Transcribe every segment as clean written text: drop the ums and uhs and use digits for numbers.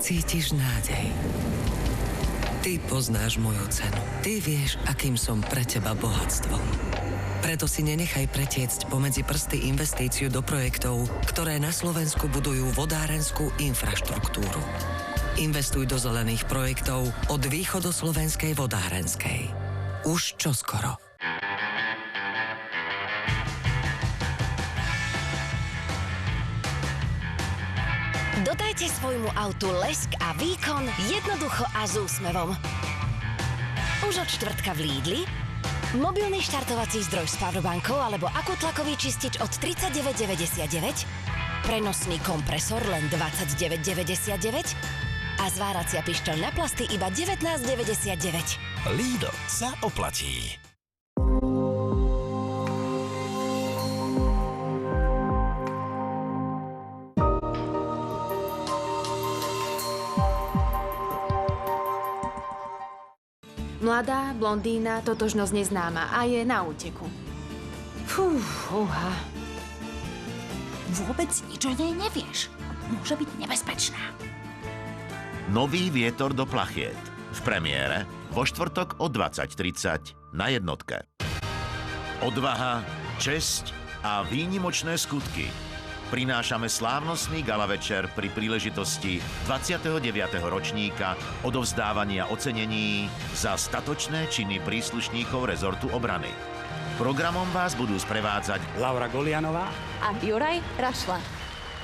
cítiš nádej. Ty poznáš moju cenu. Ty vieš, akým som pre teba bohatstvom. Preto si nenechaj pretiecť pomedzi prsty investíciu do projektov, ktoré na Slovensku budujú vodárenskú infraštruktúru. Investuj do zelených projektov od Východoslovenskej vodárenskej. Už čoskoro. Dodajte svojmu autu lesk a výkon jednoducho a s úsmevom. Už od štvrtka v Lidli mobilný štartovací zdroj s powerbankou alebo akutlakový čistič od 39,99, prenosný kompresor len 29,99 a zváracia pištoľ na plasty iba 19,99. Lidl sa oplatí. Mladá, blondína, totožnosť neznáma a je na úteku. Vôbec nič o nej nevieš. Môže byť nebezpečná. Nový vietor do plachiet. V premiére vo štvrtok o 20:30 na jednotke. Odvaha, česť a výnimočné skutky. Prinášame slávnostný gala večer pri príležitosti 29. ročníka odovzdávania ocenení za statočné činy príslušníkov rezortu obrany. Programom vás budú sprevádzať Laura Golianová A Juraj Rašla.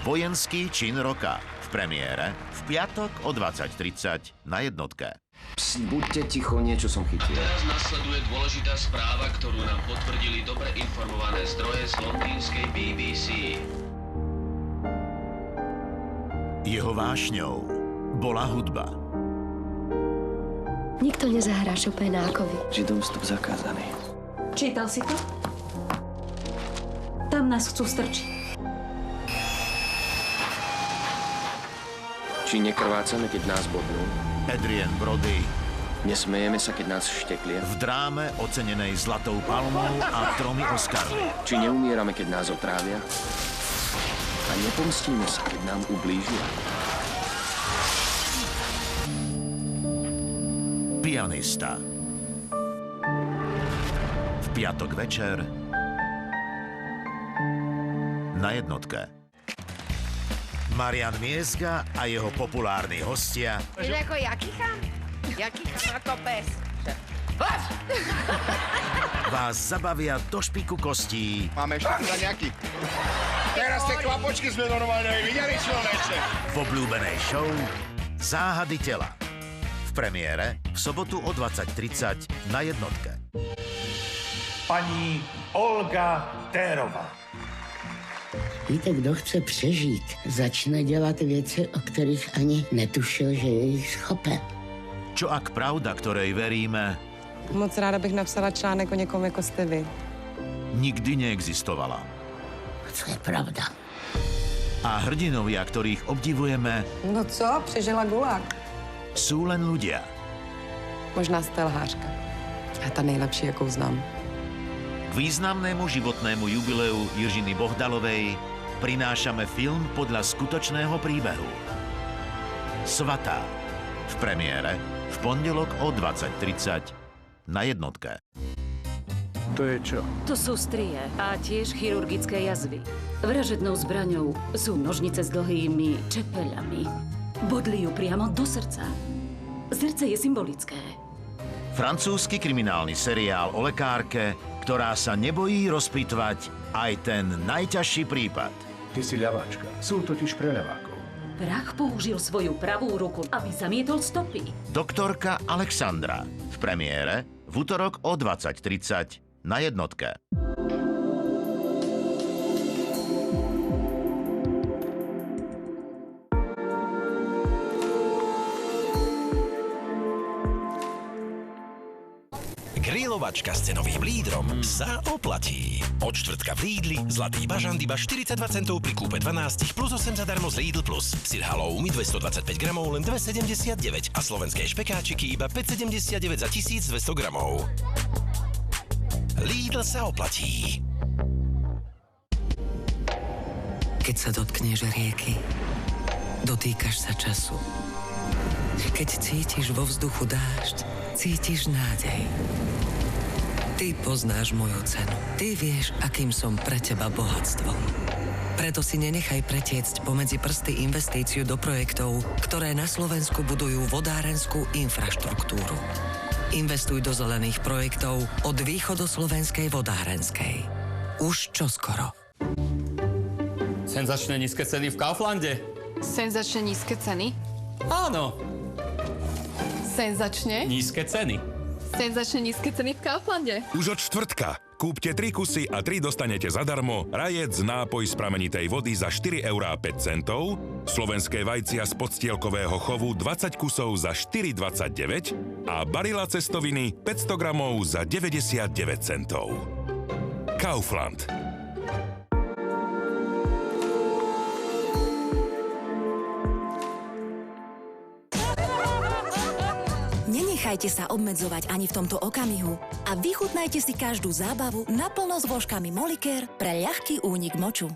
Vojenský čin roka. V premiére v piatok o 20:30 na jednotke. Pst, buďte ticho, niečo som chytil. Teraz nasleduje dôležitá správa, ktorú nám potvrdili dobre informované zdroje z londýnskej BBC. Jeho vášňou bola hudba. Nikto nezahrá Chopina ako vy. Židom vstup zakázaný. Čítal si to? Tam nás chcú strčiť. Či nekrvácame, keď nás bodnú? Adrian Brody. Nesmejeme sa, keď nás šteklia? V dráme ocenenej Zlatou palmou a 3 Oscarmi. Či neumierame, keď nás otrávia? A nepomstíme sa, keď nám ublížia? Pianista. V piatok večer na jednotke. Marian Miezga a jeho populárni hostia. Vieš, ako ja kýcham? Ja kýcham ako pes. Vás zabavia do špiku kostí. Máme ešte teda nejaký. Teraz tie klapočky sme normálne videli, človeče. V obľúbenej show Záhady tela. V premiére v sobotu o 20:30 na jednotke. Pani Olga Térová. Víte, kdo chce přežít, začne dělat věci, o kterých ani netušil, že je jich schopen. Čo ak pravda, ktorej veríme, moc ráda bych napsala článek o někom, jako jste vy, nikdy neexistovala. Co je pravda? A hrdinovia, ktorých obdivujeme, No co, přežila gulag. sú len ľudia. Možná jste lhářka. A ta nejlepší, jakou znám. K významnému životnému jubileu Jiřiny Bohdalovej prinášame film podľa skutočného príbehu. Svatá. V premiére v pondelok o 20:30 na jednotke. To je čo? To sú strie a tiež chirurgické jazvy. Vražednou zbraňou sú nožnice s dlhými čepeľami. Bodli ju priamo do srdca. Srdce je symbolické. Francúzsky kriminálny seriál o lekárke, ktorá sa nebojí rozpitvať aj ten najťažší prípad. Ty si ľaváčka. Sú totiž pre ľavákov. Prach použil svoju pravú ruku, aby zamietol stopy. Doktorka Alexandra. V premiére v utorok o 20:30 na jednotke. Grilovačka s cenovým lídrom sa oplatí. Od štvrtka v Lidli zlatý bažant iba 42 centov pri kúpe 12 plus 8 zadarmo z Lidl Plus. Sir halloumi 225 gramov len 2,79 a slovenské špekáčiky iba 5,79 za 1200 gramov. Lidl sa oplatí. Keď sa dotkneš rieky, Dotýkaš sa času. Keď cítiš vo vzduchu dážď, cítiš nádej. Ty poznáš moju cenu. Ty vieš, akým som pre teba bohatstvom. Preto si nenechaj pretiecť pomedzi prsty investíciu do projektov, ktoré na Slovensku budujú vodárenskú infraštruktúru. Investuj do zelených projektov od východoslovenskej vodárenskej. Už čoskoro. Senzačne nízke ceny v Kauflande. Senzačne nízke ceny? Áno. Senzačne? Nízke ceny. Senzačne nízke ceny v Kauflande. Už od štvrtka. Kúpte 3 kusy a 3 dostanete zadarmo rajec nápoj z pramenitej vody za 4,05 €, slovenské vajcia z podstielkového chovu 20 kusov za 4,29 a barila cestoviny 500 gramov za 99 centov. Kaufland. Nenechajte sa obmedzovať ani v tomto okamihu a vychutnajte si každú zábavu naplno s vložkami Molikér pre ľahký únik moču.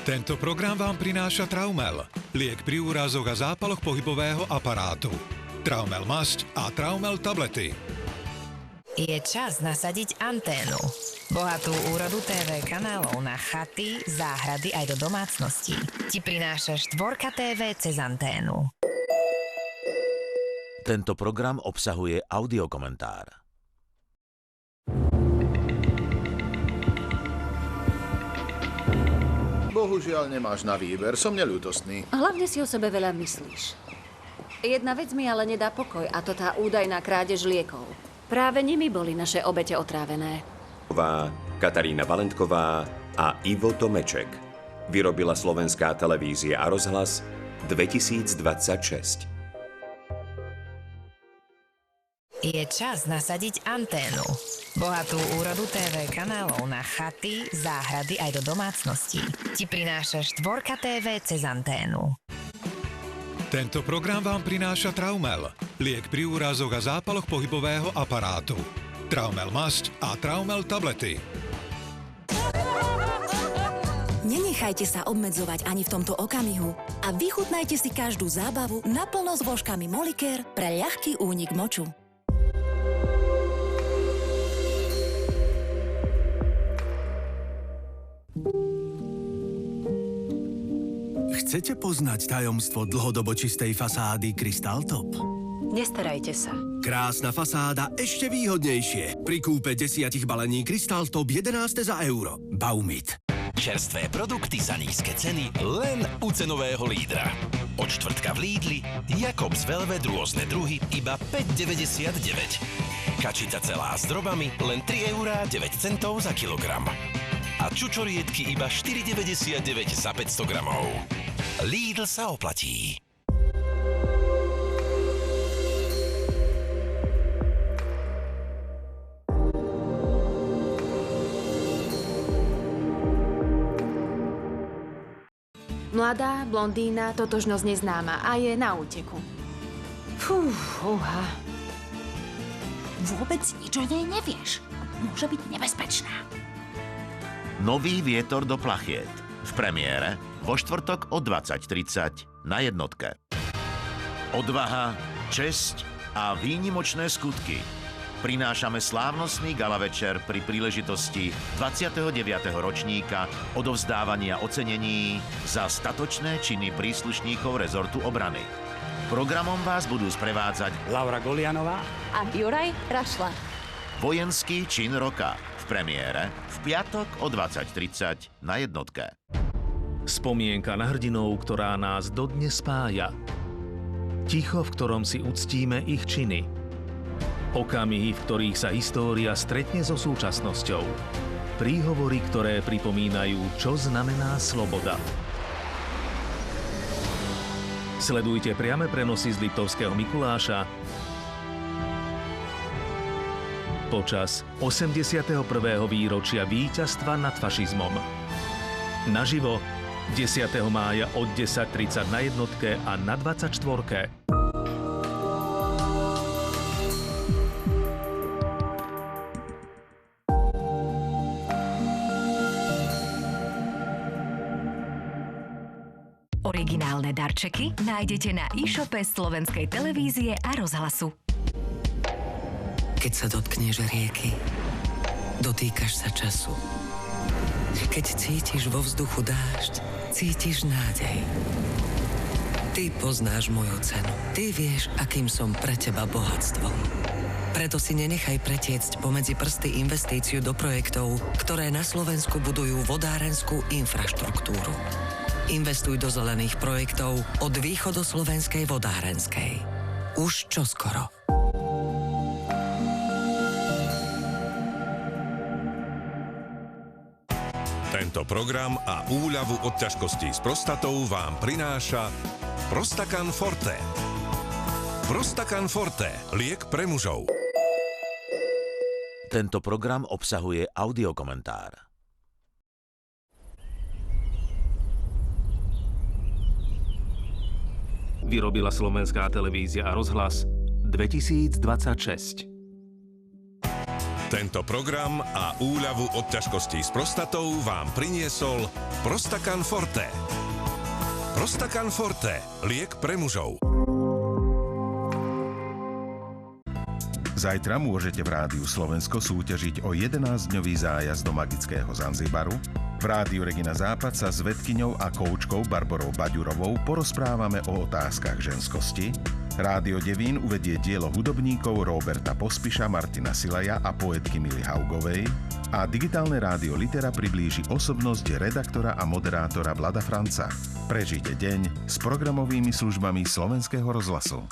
Tento program vám prináša Traumel, liek pri úrazoch a zápaloch pohybového aparátu. Traumel masť a Traumel tablety. Je čas nasadiť anténu. Bohatú úrodu TV kanálov na chaty, záhrady aj do domácností ti prináša Štvorka TV cez anténu. Tento program obsahuje audiokomentár. Bohužiaľ nemáš na výber, som neľútostný. Hlavne si o sebe veľa myslíš. Jedna vec mi ale nedá pokoj, a to tá údajná krádež liekov. Práve nimi boli naše obete otrávené. Katarína Valentková a Ivo Tomeček. Vyrobila Slovenská televízia a rozhlas 2026. Je čas nasadiť anténu. Bohatú úrodu TV kanálov na chaty, záhrady aj do domácností ti prináša Štvorka TV cez anténu. Tento program vám prináša Traumel, liek pri úrazoch a zápaloch pohybového aparátu. Traumel masť a Traumel tablety. Nenechajte sa obmedzovať ani v tomto okamihu a vychutnajte si každú zábavu naplno s vložkami Molikér pre ľahký únik moču. Chcete poznať tajomstvo dlhodobo čistej fasády Crystal Top? Nestarajte sa. Krásna fasáda ešte výhodnejšie. Pri kúpe 10 balení Crystal Top 11 za euro. Baumit. Čerstvé produkty za nízke ceny len u cenového lídra. Od štvrtka v Lidli Jakobs Velvet rôzne druhy iba 5,99. Kačica celá s drobami len 3,09 € za kilogram. A čučoriedky iba 4,99 za 500 gramov. Lidl sa oplatí. Mladá, blondína, totožnosť neznáma a je na úteku. Fúha. Vôbec nič o nej nevieš. Môže byť nebezpečná. Nový vietor do plachiet. V premiére vo štvrtok o 20:30 na jednotke. Odvaha, česť a výnimočné skutky. Prinášame slávnostný gala večer pri príležitosti 29. ročníka odovzdávania ocenení za statočné činy príslušníkov rezortu obrany. Programom vás budú sprevádzať Laura Golianová a Juraj Rašla. Vojenský čin roka. V premiére v piatok o 20:30 na jednotke. Spomienka na hrdinov, ktorá nás dodnes spája. Ticho, v ktorom si uctíme ich činy. Okamihy, v ktorých sa história stretne so súčasnosťou. Príhovory, ktoré pripomínajú, čo znamená sloboda. Sledujte priame prenosy z Liptovského Mikuláša počas 81. výročia víťazstva nad fašizmom. Naživo 10. mája od 10:30 na jednotke a na 24. Originál darčeky nájdete na e-shope Slovenskej televízie a rozhlasu. Keď sa dotkneš rieky, dotýkaš sa času. Keď cítiš vo vzduchu dážď, cítiš nádej. Ty poznáš moju cenu. Ty vieš, akým som pre teba bohatstvom. Preto si nenechaj pretiecť pomedzi prsty investíciu do projektov, ktoré na Slovensku budujú vodárenskú infraštruktúru. Investuj do zelených projektov od Východoslovenskej vodárenskej. Už čoskoro. Tento program a úľavu od ťažkostí s prostatou vám prináša Prostakan Forte. Prostakan Forte, liek pre mužov. Tento program obsahuje audiokomentár. Vyrobila Slovenská televízia a rozhlas 2026. Tento program a úľavu od ťažkostí s prostatou vám priniesol Prostakan Forte. Prostakan Forte, liek pre mužov. Zajtra môžete v Rádiu Slovensko súťažiť o 11-dňový zájazd do magického Zanzibaru. V Rádiu Regina Západ sa s vedkyňou a koučkou Barborou Baďurovou porozprávame o otázkach ženskosti. Rádio Devín uvedie dielo hudobníkov Roberta Pospiša, Martina Silaja a poetky Mily Haugovej. A digitálne rádio Litera priblíži osobnosť redaktora a moderátora Vlada Franca. Prežite deň s programovými službami Slovenského rozhlasu.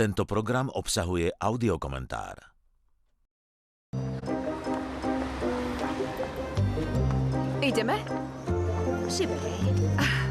Tento program obsahuje audiokomentár. Ideme? Šibej.